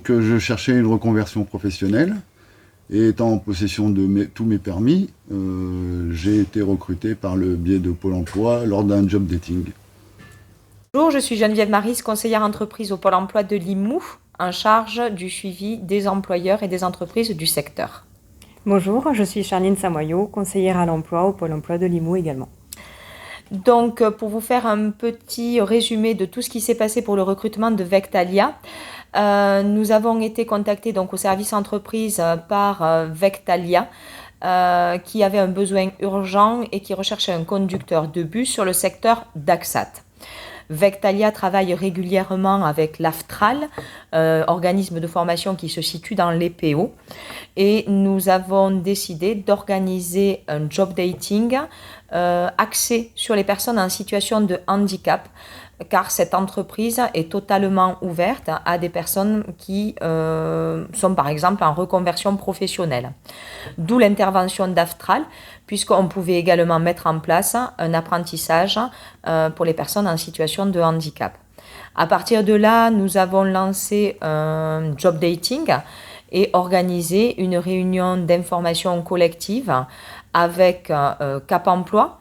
donc je cherchais une reconversion professionnelle et étant en possession de tous mes permis, j'ai été recruté par le biais de Pôle emploi lors d'un job dating. Bonjour, je suis Geneviève Maris, conseillère entreprise au Pôle emploi de Limoux, en charge du suivi des employeurs et des entreprises du secteur. Bonjour, je suis Charline Samoyau, conseillère à l'emploi au Pôle emploi de Limoux également. Donc, pour vous faire un petit résumé de tout ce qui s'est passé pour le recrutement de Vectalia, nous avons été contactés donc au service entreprise par Vectalia qui avait un besoin urgent et qui recherchait un conducteur de bus sur le secteur d'Axat. Vectalia travaille régulièrement avec l'AFTRAL, organisme de formation qui se situe dans les PO, et nous avons décidé d'organiser un job dating axé sur les personnes en situation de handicap, car cette entreprise est totalement ouverte à des personnes qui sont par exemple en reconversion professionnelle. D'où l'intervention d'AFTRAL, puisqu'on pouvait également mettre en place un apprentissage pour les personnes en situation de handicap. À partir de là, nous avons lancé un job dating et organisé une réunion d'information collective avec Cap Emploi,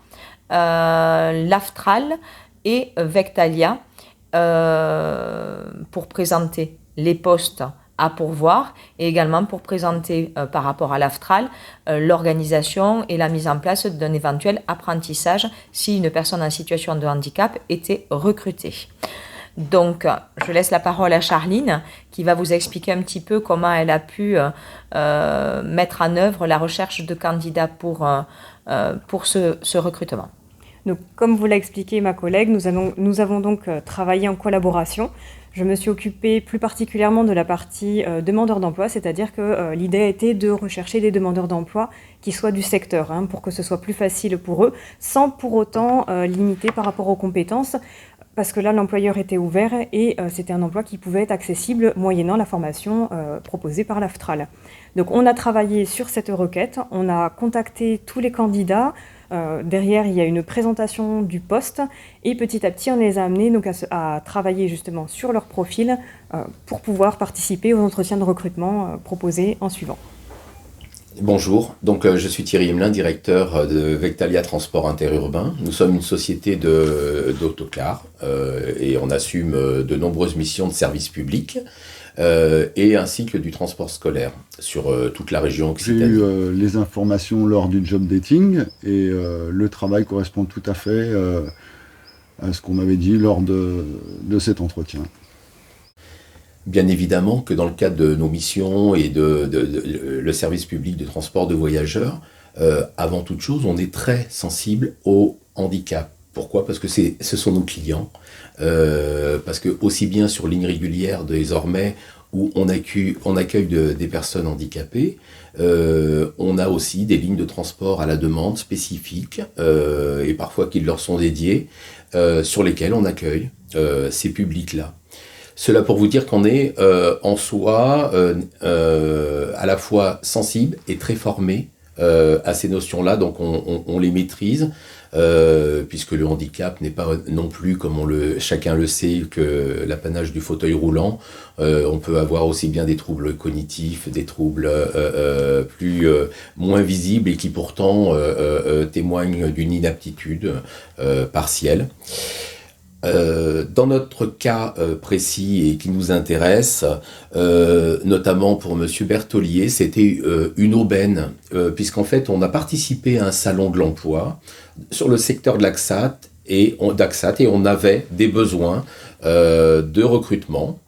l'AFTRAL et Vectalia pour présenter les postes à pourvoir et également pour présenter par rapport à l'AFTRAL l'organisation et la mise en place d'un éventuel apprentissage si une personne en situation de handicap était recrutée. Donc, je laisse la parole à Charline qui va vous expliquer un petit peu comment elle a pu mettre en œuvre la recherche de candidats pour ce recrutement. Donc, comme vous l'a expliqué ma collègue, nous avons donc travaillé en collaboration. Je me suis occupée plus particulièrement de la partie demandeurs d'emploi, c'est-à-dire que l'idée était de rechercher des demandeurs d'emploi qui soient du secteur, pour que ce soit plus facile pour eux, sans pour autant limiter par rapport aux compétences, parce que là, l'employeur était ouvert et c'était un emploi qui pouvait être accessible moyennant la formation proposée par l'AFTRAL. Donc, on a travaillé sur cette requête, on a contacté tous les candidats. Derrière, il y a une présentation du poste et petit à petit, on les a amenés donc, à travailler justement sur leur profil pour pouvoir participer aux entretiens de recrutement proposés en suivant. Bonjour, donc je suis Thierry Emelin, directeur de Vectalia Transport Interurbain. Nous sommes une société d'autocars et on assume de nombreuses missions de service public et ainsi que du transport scolaire sur toute la région Occitanie. J'ai eu les informations lors du job dating et le travail correspond tout à fait à ce qu'on m'avait dit lors de cet entretien. Bien évidemment que dans le cadre de nos missions et le service public de transport de voyageurs, avant toute chose, on est très sensible au handicap. Pourquoi ? Parce que ce sont nos clients. Parce que aussi bien sur ligne régulière désormais, où on accueille des personnes handicapées, on a aussi des lignes de transport à la demande spécifiques, et parfois qui leur sont dédiées, sur lesquelles on accueille ces publics-là. Cela pour vous dire qu'on est en soi à la fois sensible et très formé à ces notions-là, donc on les maîtrise, puisque le handicap n'est pas non plus, comme chacun le sait, que l'apanage du fauteuil roulant. On peut avoir aussi bien des troubles cognitifs, des troubles moins visibles et qui pourtant témoignent d'une inaptitude partielle. Dans notre cas précis et qui nous intéresse, notamment pour Monsieur Berthollier, c'était une aubaine, puisqu'en fait on a participé à un salon de l'emploi sur le secteur de l'Axat et on avait des besoins de recrutement.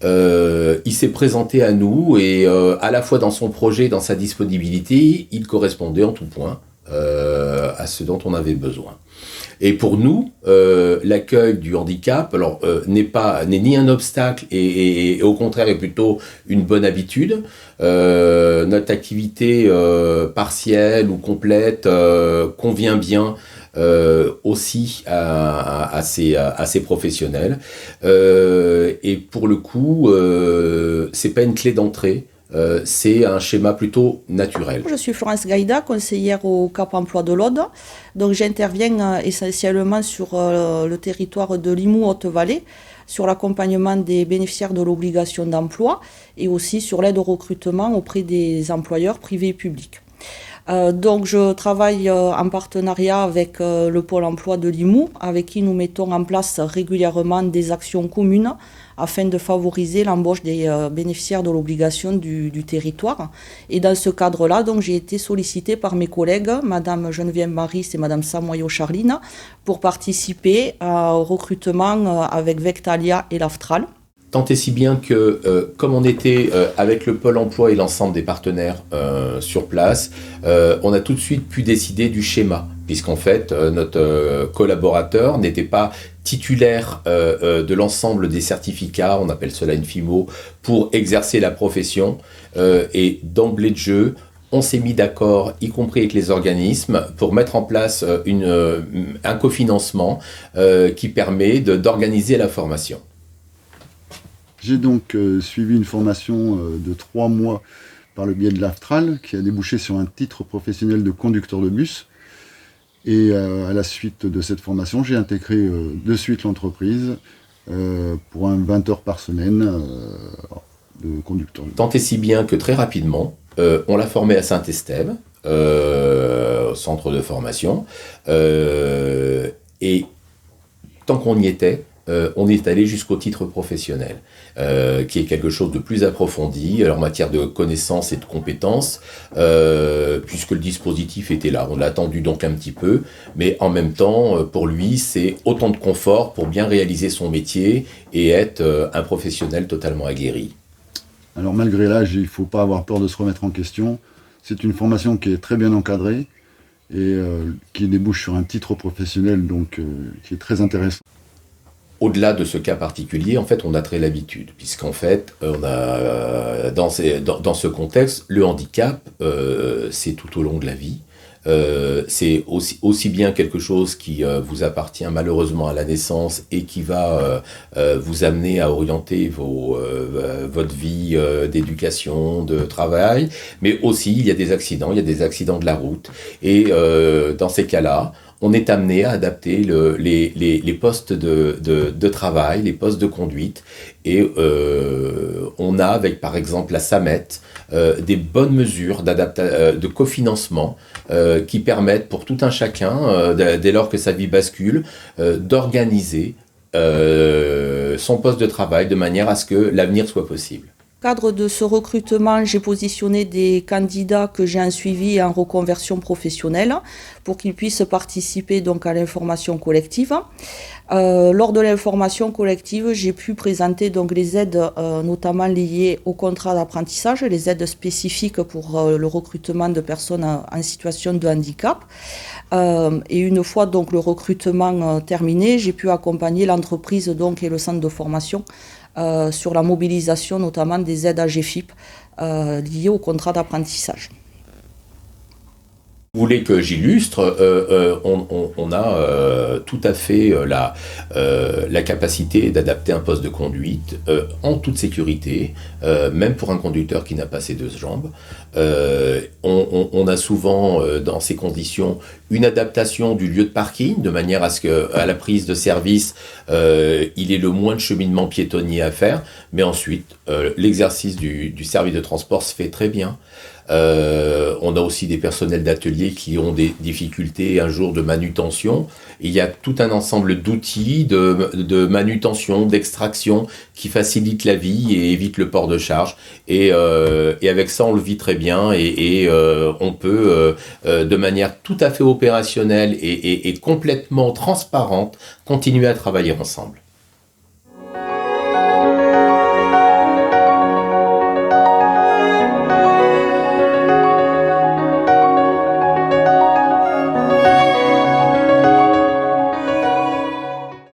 Il s'est présenté à nous et à la fois dans son projet, dans sa disponibilité, il correspondait en tout point à ce dont on avait besoin. Et pour nous, l'accueil du handicap n'est ni un obstacle et au contraire est plutôt une bonne habitude. Notre activité partielle ou complète convient bien aussi à ces professionnels. Et pour le coup, c'est pas une clé d'entrée. C'est un schéma plutôt naturel. Je suis Florence Gaïda, conseillère au Cap Emploi de l'Aude. Donc j'interviens essentiellement sur le territoire de Limoux Haute-Vallée, sur l'accompagnement des bénéficiaires de l'obligation d'emploi et aussi sur l'aide au recrutement auprès des employeurs privés et publics. Donc je travaille en partenariat avec le Pôle emploi de Limoux, avec qui nous mettons en place régulièrement des actions communes afin de favoriser l'embauche des bénéficiaires de l'obligation du territoire. Et dans ce cadre-là, donc, j'ai été sollicitée par mes collègues, Madame Geneviève Maris et Madame Samoyo-Charline, pour participer au recrutement avec Vectalia et l'Aftral. Tant et si bien que, comme on était avec le Pôle emploi et l'ensemble des partenaires sur place, on a tout de suite pu décider du schéma, puisqu'en fait, notre collaborateur n'était pas titulaire de l'ensemble des certificats, on appelle cela une FIMO, pour exercer la profession. Et d'emblée de jeu, on s'est mis d'accord, y compris avec les organismes, pour mettre en place un cofinancement qui permet d'organiser la formation. J'ai donc suivi une formation de 3 mois par le biais de l'Aftral, qui a débouché sur un titre professionnel de conducteur de bus. Et à la suite de cette formation, j'ai intégré de suite l'entreprise pour un 20 heures par semaine de conducteur. Tant et si bien que très rapidement, on l'a formé à Saint-Estève, au centre de formation. Et tant qu'on y était, on est allé jusqu'au titre professionnel, qui est quelque chose de plus approfondi en matière de connaissances et de compétences, puisque le dispositif était là. On l'a attendu donc un petit peu, mais en même temps, pour lui, c'est autant de confort pour bien réaliser son métier et être un professionnel totalement aguerri. Alors malgré l'âge, il ne faut pas avoir peur de se remettre en question. C'est une formation qui est très bien encadrée et qui débouche sur un titre professionnel donc, qui est très intéressant. Au-delà de ce cas particulier, en fait, on a très l'habitude, puisqu'en fait, on a dans ce contexte, le handicap, c'est tout au long de la vie. C'est aussi bien quelque chose qui vous appartient malheureusement à la naissance et qui va vous amener à orienter votre vie d'éducation, de travail, mais aussi il y a des accidents de la route. Et dans ces cas-là, on est amené à adapter les postes de travail, les postes de conduite, et on a avec par exemple la SAMET des bonnes mesures de cofinancement qui permettent pour tout un chacun, dès lors que sa vie bascule, d'organiser son poste de travail de manière à ce que l'avenir soit possible. Dans le cadre de ce recrutement, j'ai positionné des candidats que j'ai en suivi et en reconversion professionnelle pour qu'ils puissent participer donc à l'information collective. Lors de l'information collective, j'ai pu présenter donc les aides notamment liées au contrat d'apprentissage, les aides spécifiques pour le recrutement de personnes en situation de handicap. Et une fois donc le recrutement terminé, j'ai pu accompagner l'entreprise donc et le centre de formation sur la mobilisation notamment des aides AGFIP liées au contrat d'apprentissage. Vous voulez que j'illustre, on a tout à fait la capacité d'adapter un poste de conduite en toute sécurité, même pour un conducteur qui n'a pas ses 2 jambes. On a souvent dans ces conditions une adaptation du lieu de parking de manière à ce qu'à la prise de service il ait le moins de cheminement piétonnier à faire, mais ensuite l'exercice du service de transport se fait très bien. On a aussi des personnels d'atelier qui ont des difficultés un jour de manutention. Il y a tout un ensemble d'outils de manutention, d'extraction qui facilitent la vie et évitent le port de charge. Et avec ça, on le vit très bien et on peut, de manière tout à fait opérationnelle et complètement transparente, continuer à travailler ensemble.